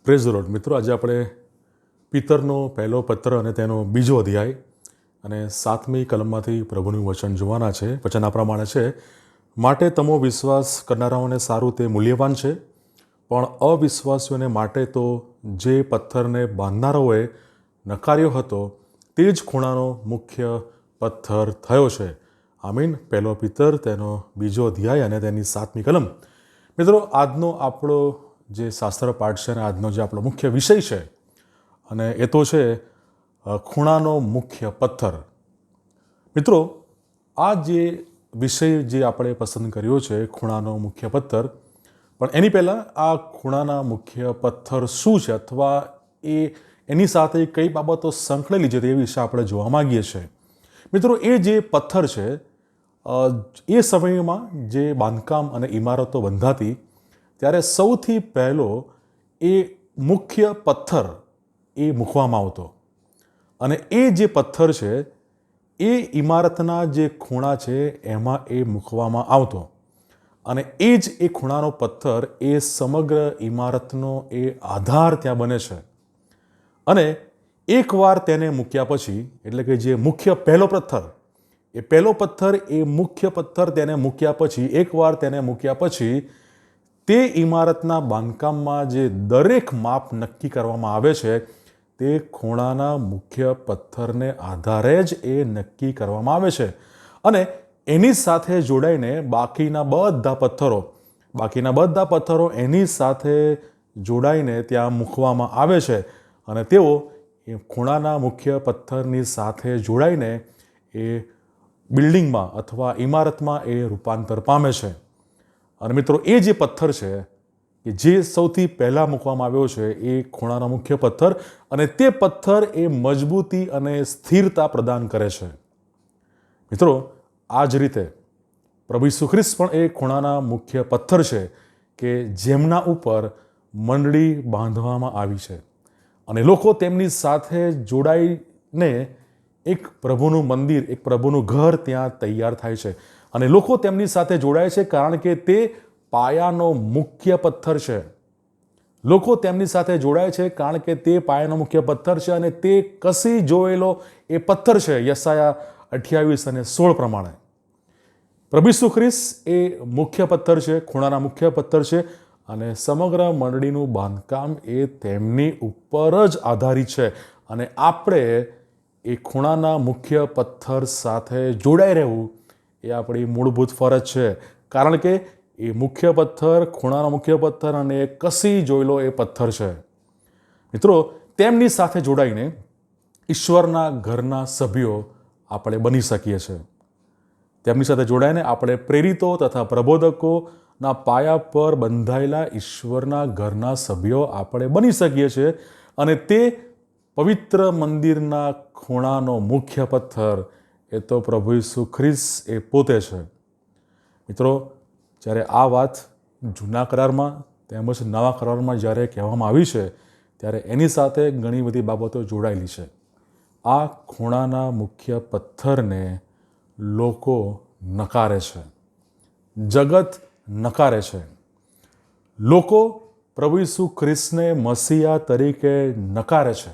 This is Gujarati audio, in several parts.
પ્રેઝ ધ લોર્ડ મિત્રો, આજે આપણે પિતરનો પહેલો પત્ર અને તેનો બીજો અધ્યાય અને 7મી કલમમાંથી પ્રભુનું વચન જોવાના છે. વચન આ પ્રમાણે છે: માટે તમો વિશ્વાસ કરનારાઓને સારું તે મૂલ્યવાન છે, પણ અવિશ્વાસીઓને માટે તો જે પથ્થરને બાંધનારાઓએ નકાર્યો હતો તે જ ખૂણાનો મુખ્ય પથ્થર થયો છે. આમીન. પહેલો પિતર તેનો બીજો અધ્યાય અને તેની 7મી કલમ. મિત્રો, આજનો આપણો જે શાસ્ત્ર પાઠ છે અને આજનો જે આપણો મુખ્ય વિષય છે અને એ તો છે ખૂણાનો મુખ્ય પથ્થર. મિત્રો, આ જે વિષય જે આપણે પસંદ કર્યો છે ખૂણાનો મુખ્ય પથ્થર, પણ એની પહેલાં આ ખૂણાના મુખ્ય પથ્થર શું છે અથવા એની સાથે કઈ બાબતો સંકળેલી છે તે વિશે આપણે જોવા માગીએ છીએ. મિત્રો, એ જે પથ્થર છે એ સમયમાં જે બાંધકામ અને ઇમારતો બંધાતી ત્યારે સૌથી પહેલો એ મુખ્ય પથ્થર એ મૂકવામાં આવતો અને એ જે પથ્થર છે એ ઇમારતના જે ખૂણા છે એમાં એ મૂકવામાં આવતો અને એ જ એ ખૂણાનો પથ્થર એ સમગ્ર ઇમારતનો એ આધાર ત્યાં બને છે. અને એકવાર તેને મૂક્યા પછી, એટલે કે જે મુખ્ય પહેલો પથ્થર, એ પહેલો પથ્થર એ મુખ્ય પથ્થર તેને મૂક્યા પછી, એકવાર તેને મૂક્યા પછી તે ઇમારતના બાંધકામમાં જે દરેક માપ નક્કી કરવામાં આવે છે તે ખૂણાના મુખ્ય પથ્થરને આધારે જ એ નક્કી કરવામાં આવે છે. અને એની સાથે જોડાઈને બાકીના બધા પથ્થરો એની સાથે જોડાઈને ત્યાં મૂકવામાં આવે છે અને તેઓ એ ખૂણાના મુખ્ય પથ્થરની સાથે જોડાઈને એ બિલ્ડિંગમાં અથવા ઇમારતમાં એ રૂપાંતર પામે છે. અને મિત્રો, એ જે પથ્થર છે કે જે સૌથી પહેલાં મૂકવામાં આવ્યો છે એ ખૂણાનો મુખ્ય પથ્થર, અને તે પથ્થર એ મજબૂતી અને સ્થિરતા પ્રદાન કરે છે. મિત્રો, આ જ રીતે પ્રભુ ઈસુ ખ્રિસ્ત પણ એ ખૂણાના મુખ્ય પથ્થર છે કે જેમના ઉપર મંડળી બાંધવામાં આવી છે અને લોકો તેમની સાથે જોડાઈને એક પ્રભુનું મંદિર, એક પ્રભુનું ઘર ત્યાં તૈયાર થાય છે. અને લોકો તેમની સાથે જોડાય છે કારણ કે તે પાયાનો મુખ્ય પથ્થર છે. લોકો તેમની સાથે જોડાય છે કારણ કે તે પાયાનો મુખ્ય પથ્થર છે અને તે કસી જોયેલો એ પથ્થર છે. યશાયા 28 અને 16 પ્રમાણે પ્રભુ ઈસુ ખ્રિસ્ત એ મુખ્ય પથ્થર છે, ખૂણાના મુખ્ય પથ્થર છે અને સમગ્ર મંડળીનું બાંધકામ એ તેમની ઉપર જ આધારિત છે. અને આપણે એ ખૂણાના મુખ્ય પથ્થર સાથે જોડાઈ રહેવું એ આપણી મૂળભૂત ફરજ છે, કારણ કે એ મુખ્ય પથ્થર, ખૂણાનો મુખ્ય પથ્થર અને કસી જોયેલો એ પથ્થર છે. મિત્રો, તેમની સાથે જોડાઈને ઈશ્વરના ઘરના સભ્યો આપણે બની શકીએ છીએ. તેમની સાથે જોડાઈને આપણે પ્રેરિતો તથા પ્રબોધકોના પાયા પર બંધાયેલા ઈશ્વરના ઘરના સભ્યો આપણે બની શકીએ છીએ. અને તે પવિત્ર મંદિરના ખૂણાનો મુખ્ય પથ્થર એ તો પ્રભુ ઈસુ ખ્રિસ્ત એ પોતે છે. મિત્રો, જ્યારે આ વાત જૂના કરારમાં તેમજ નવા કરારમાં જ્યારે કહેવામાં આવી છે ત્યારે એની સાથે ઘણી બધી બાબતો જોડાયેલી છે. આ ખૂણાના મુખ્ય પથ્થરને લોકો નકારે છે, જગત નકારે છે. લોકો પ્રભુ ઈસુ ખ્રિસ્તને મસીહા તરીકે નકારે છે.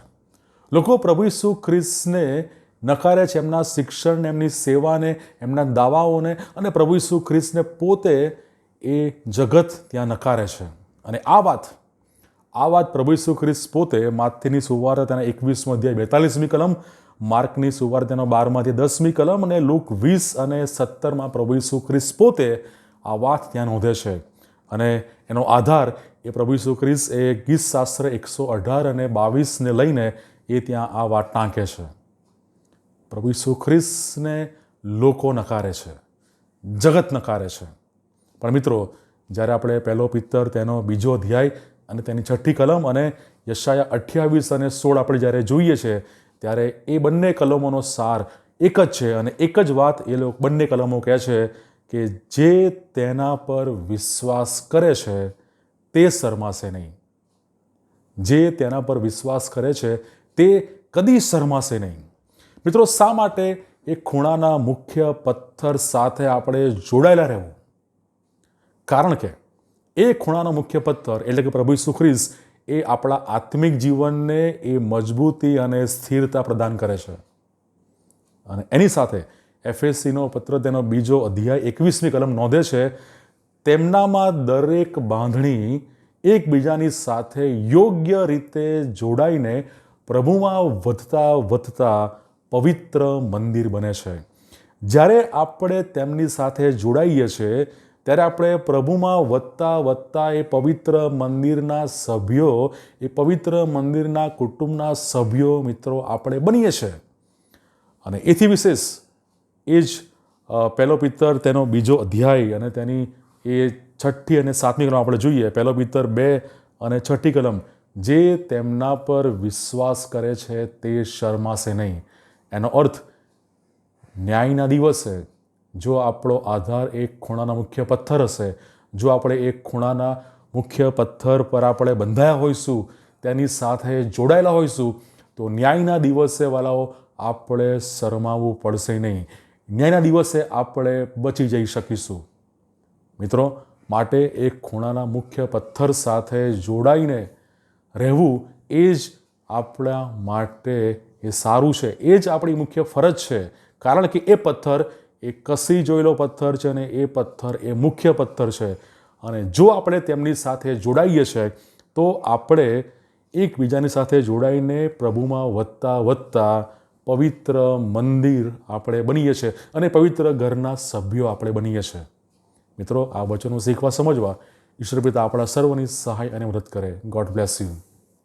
લોકો પ્રભુ ઈસુ ખ્રિસ્તને નકારે છે, એમના શિક્ષણને, એમની સેવાને, એમના દાવાઓને અને પ્રભુ ઈસુ ખ્રિસ્તને પોતે એ જગત ત્યાં નકારે છે. અને આ વાત પ્રભુ ઈસુ ખ્રિસ્ત પોતે માથેની સુવાર્તા તેના 21મો અધ્યાય 42મી કલમ, માર્કની સુવાર્તા તેનો 12માંથી 10મી કલમ અને લુક 20 અને 17માં પ્રભુ ઈસુ ખ્રિસ્ત પોતે આ વાત ત્યાં નોંધે છે. અને એનો આધાર એ પ્રભુ ઈસુ ખ્રિસ્ત એ ગીતશાસ્ત્ર 118 અને 22ને લઈને એ ત્યાં આ વાત ટાંકે છે. પ્રભુ ઈસુ ખ્રિસ્તને લોકો નકારે છે, જગત નકારે છે. પણ મિત્રો, જ્યારે આપણે પહેલો પિતર તેનો બીજો અધ્યાય અને તેની 6ઠ્ઠી કલમ અને યશાયા 28 અને 16 આપણે જ્યારે જોઈએ છે ત્યારે એ બંને કલમોનો સાર એક જ છે અને એક જ વાત એ બંને કલમો કહે છે કે જે તેના પર વિશ્વાસ કરે છે તે શરમાશે નહીં. જે તેના પર વિશ્વાસ કરે છે તે કદી શરમાશે નહીં. મિત્રો, શા માટે એ ખૂણાના મુખ્ય પથ્થર સાથે આપણે જોડાયેલા રહેવું? કારણ કે એ ખૂણાનો મુખ્ય પથ્થર એટલે કે પ્રભુ ઈસુ ખ્રિસ્ત એ આપણા આત્મિક જીવનને એ મજબૂતી અને સ્થિરતા પ્રદાન કરે છે. અને એની સાથે એફએસસીનો પત્ર તેનો 2 અધ્યાય 21મી કલમ નોંધે છે, તેમનામાં દરેક બાંધણી એકબીજાની સાથે યોગ્ય રીતે જોડાઈને પ્રભુમાં વધતા વધતા પવિત્ર મંદિર બને છે. જ્યારે આપણે તેમની સાથે જોડાઈએ છીએ ત્યારે આપણે પ્રભુમાં વધતા વધતા એ પવિત્ર મંદિરના સભ્યો, એ પવિત્ર મંદિરના કુટુંબના સભ્યો, મિત્રો આપણે બનીએ છીએ. અને એથી વિશેષ એ જ 1 પિતર તેનો 2 અધ્યાય અને તેની એ 6ઠ્ઠી અને 7મી કલમ આપણે જોઈએ. 1 પિતર 2 અને 6ઠ્ઠી કલમ, જે તેમના પર વિશ્વાસ કરે છે તે શરમાશે નહીં. એનો અર્થ, ન્યાયના દિવસે જો આપણો આધાર એક ખૂણાના મુખ્ય પથ્થર હશે, જો આપણે એક ખૂણાના મુખ્ય પથ્થર પર આપણે બંધાયા હોઈશું, તેની સાથે જોડાયેલા હોઈશું, તો ન્યાયના દિવસે વાલાઓ આપણે શરમાવવું પડશે નહીં. ન્યાયના દિવસે આપણે બચી જઈ શકીશું. મિત્રો, માટે એક ખૂણાના મુખ્ય પથ્થર સાથે જોડાઈને રહેવું એ જ આપણા માટે એ સારું છે. એ જ આપણી મુખ્ય ફરજ છે. કારણ કે એ પથ્થર એ કસી જોયેલો પથ્થર છે અને એ પથ્થર એ મુખ્ય પથ્થર છે. અને જો આપણે તેમની સાથે જોડાઈએ છીએ તો આપણે એકબીજાની સાથે જોડાઈને પ્રભુમાં વધતા વધતા પવિત્ર મંદિર આપણે બનીએ છીએ અને પવિત્ર ઘરના સભ્યો આપણે બનીએ છીએ. મિત્રો, આ વચનો શીખવા સમજવા ઈશ્વર પિતા આપણા સર્વની સહાય અને મદદ કરે. God bless you.